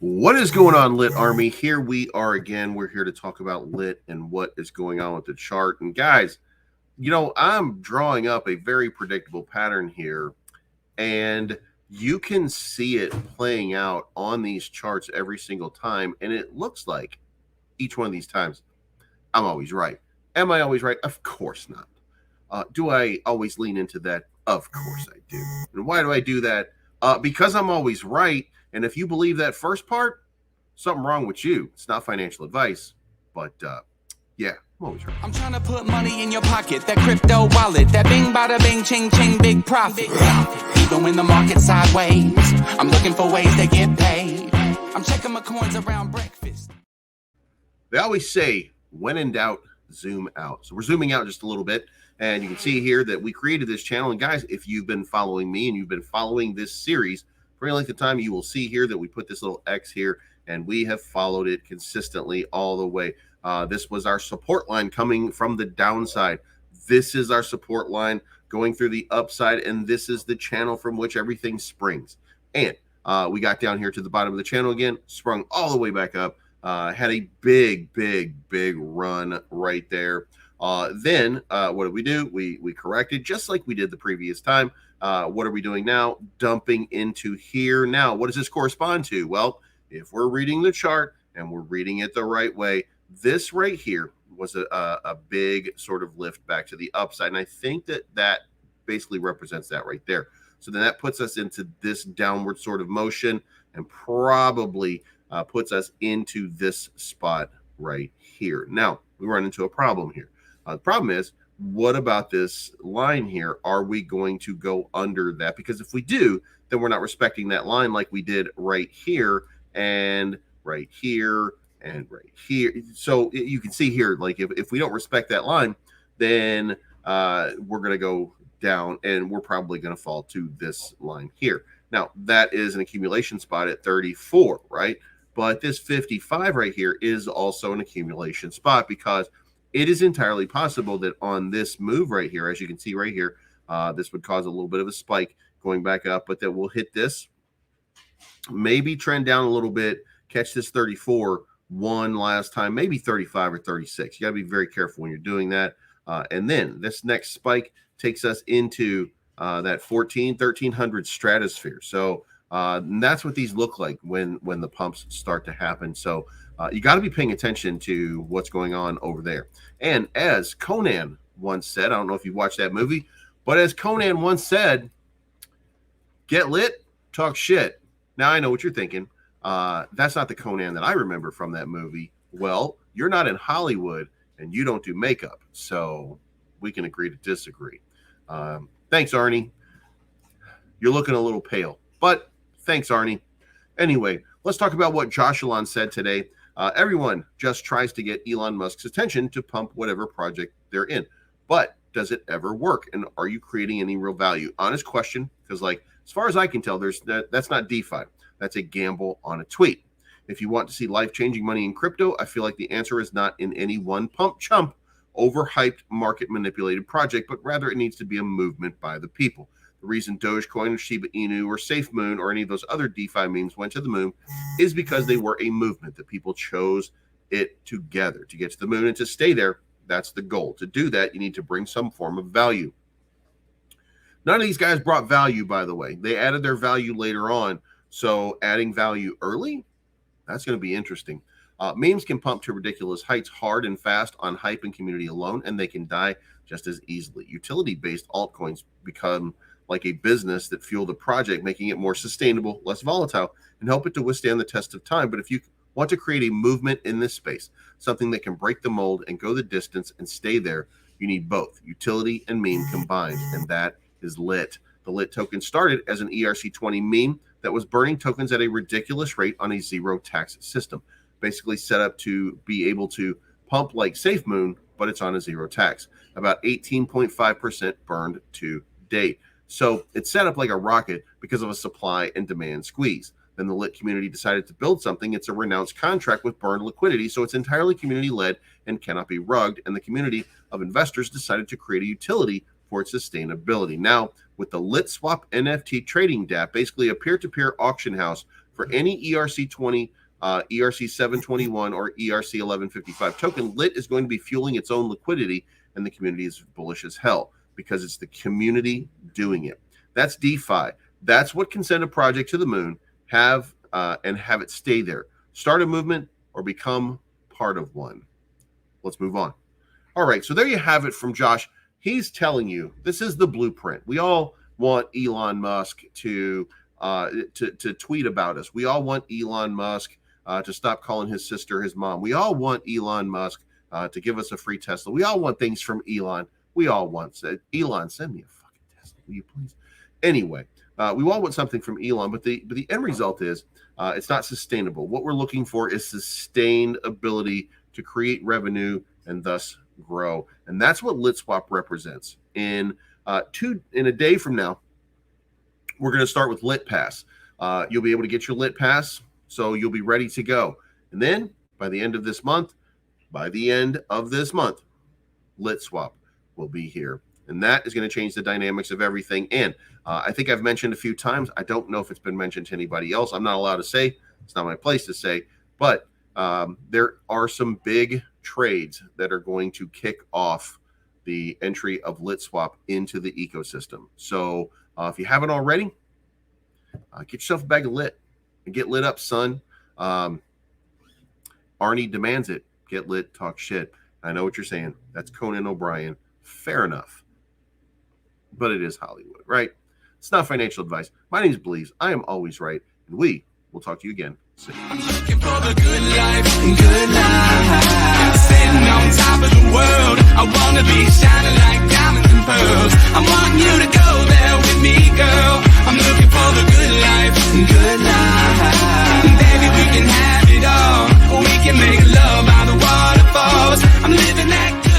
What is going on, Lit Army? Here we are again. We're here to talk about Lit and what is going on with the chart. And guys, I'm drawing up a very predictable pattern here, and you can see it playing out on these charts every single time. And it looks like each one of these times, I'm always right. Am I always right? Of course not. Do I always lean into that? Of course I do. And why do I do that? Because I'm always right. And if you believe that first part, something wrong with you. It's not financial advice, but yeah, I'm always right. I'm trying to put money in your pocket, that crypto wallet, that bing bada bing ching ching big profit. Even when the market's sideways, I'm looking for ways to get paid. I'm checking my coins around breakfast. They always say, when in doubt, zoom out. So we're zooming out just a little bit. And you can see here that we created this channel. And guys, if you've been following me and you've been following this series for any length of time, you will see here that we put this little X here, and we have followed it consistently all the way. This was our support line coming from the downside. This is our support line going through the upside, and this is the channel from which everything springs. And we got down here to the bottom of the channel again, sprung all the way back up, had a big run right there. Then what did we do? We corrected just like we did the previous time. What are we doing now? Dumping into here. Now, what does this correspond to? Well, if we're reading the chart and we're reading it the right way, this right here was a big sort of lift back to the upside. And I think that basically represents that right there. So then that puts us into this downward sort of motion and probably puts us into this spot right here. Now, we run into a problem here. The problem is, what about this line here? Are we going to go under that? Because if we do, then we're not respecting that line like we did right here and right here and right here. So you can see here, like if we don't respect that line, then we're going to go down and we're probably going to fall to this line here. Now, that is an accumulation spot at 34, right? But this 55 right here is also an accumulation spot because it is entirely possible that on this move right here, as you can see right here, this would cause a little bit of a spike going back up, but that we'll hit this, maybe trend down a little bit, catch this 34 one last time, maybe 35 or 36. You got to be very careful when you're doing that. And then this next spike takes us into that 1300 stratosphere. So that's what these look like when the pumps start to happen. So you got to be paying attention to what's going on over there. And as Conan once said, I don't know if you watched that movie, but as Conan once said, get lit, talk shit. Now I know what you're thinking. That's not the Conan that I remember from that movie. Well, you're not in Hollywood and you don't do makeup, so we can agree to disagree. Thanks, Arnie. You're looking a little pale, but thanks, Arnie. Anyway, let's talk about what Joshelon said today. Everyone just tries to get Elon Musk's attention to pump whatever project they're in. But does it ever work? And are you creating any real value? Honest question, because as far as I can tell, that's not DeFi. That's a gamble on a tweet. If you want to see life-changing money in crypto, I feel like the answer is not in any one pump chump, overhyped, market-manipulated project, but rather it needs to be a movement by the people. The reason Dogecoin or Shiba Inu or SafeMoon or any of those other DeFi memes went to the moon is because they were a movement that people chose it together to get to the moon and to stay there. That's the goal. To do that, you need to bring some form of value. None of these guys brought value, by the way. They added their value later on. So adding value early, that's going to be interesting. Memes can pump to ridiculous heights hard and fast on hype and community alone, and they can die just as easily. Utility-based altcoins become like a business that fuel the project, making it more sustainable, less volatile, and help it to withstand the test of time. But if you want to create a movement in this space, something that can break the mold and go the distance and stay there, you need both utility and meme combined, and that is Lit. The Lit token started as an ERC-20 meme that was burning tokens at a ridiculous rate on a zero tax system, basically set up to be able to pump like SafeMoon, but it's on a zero tax. About 18.5% burned to date. So it's set up like a rocket because of a supply and demand squeeze. Then the Lit community decided to build something. It's a renounced contract with burned liquidity, so it's entirely community-led and cannot be rugged. And the community of investors decided to create a utility for its sustainability. Now, with the Lit Swap NFT trading dApp, basically a peer-to-peer auction house for any ERC-20, ERC-721, or ERC-1155 token. Lit is going to be fueling its own liquidity, and the community is bullish as hell because it's the community doing it. That's DeFi. That's what can send a project to the moon, have it stay there. Start a movement or become part of one. Let's move on. All right, so there you have it from Josh. He's telling you this is the blueprint. We all want Elon Musk to tweet about us. We all want Elon Musk to stop calling his sister his mom. We all want Elon Musk to give us a free Tesla. We all want things from Elon. We all want Elon, send me a fucking Tesla, will you please? Anyway, we all want something from Elon, but the end result is it's not sustainable. What we're looking for is sustained ability to create revenue and thus grow, and that's what LitSwap represents. In a day from now, we're going to start with LitPass. You'll be able to get your LitPass, so you'll be ready to go. And then by the end of this month, LitSwap will be here. And that is going to change the dynamics of everything. And I think I've mentioned a few times, I don't know if it's been mentioned to anybody else. I'm not allowed to say. It's not my place to say. But there are some big trades that are going to kick off the entry of LitSwap into the ecosystem. So if you haven't already, get yourself a bag of lit and get lit up, son. Arnie demands it. Get lit, talk shit. I know what you're saying. That's Conan O'Brien. Fair enough. But it is Hollywood, right? It's not financial advice. My name is Bleez. I am always right. And we will talk to you again soon. I'm looking for the good life, good life. Sitting on top of the world. I want to be shining like diamonds and pearls. I want you to go there with me, girl. I'm looking for the good life, good life. Baby, we can have it all. We can make love by the waterfalls. I'm living that